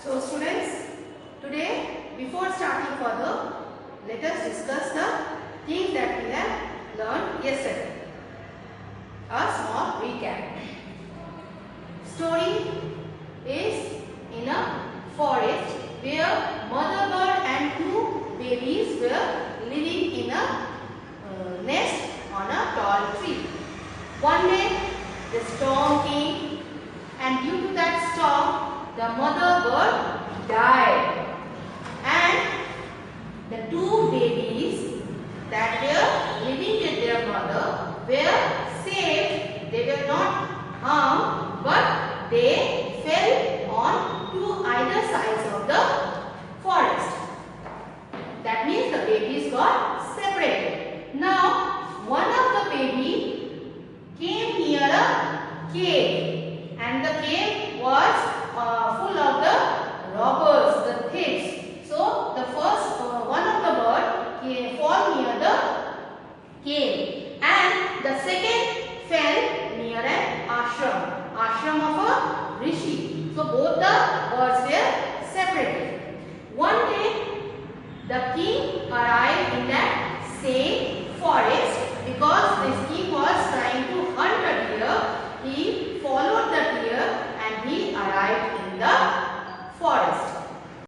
So students, today before starting further, let us discuss the things that we have learned yesterday. A small recap. Story is in a forest where mother bird and two babies were living in a nest on a tall tree. One day the storm came, and due to that storm the mother bird died, and the two babies that were living with their mother were saved. They were not harmed, but they fell on to either sides of the forest. That means the babies got separated. Now one of the baby came near a cave, and the cave was full of the robbers, the thieves. So the first one of the bird fall near the cave, and the second fell near an ashram of a rishi. So both the birds were separated. One day the king arrived in that same forest,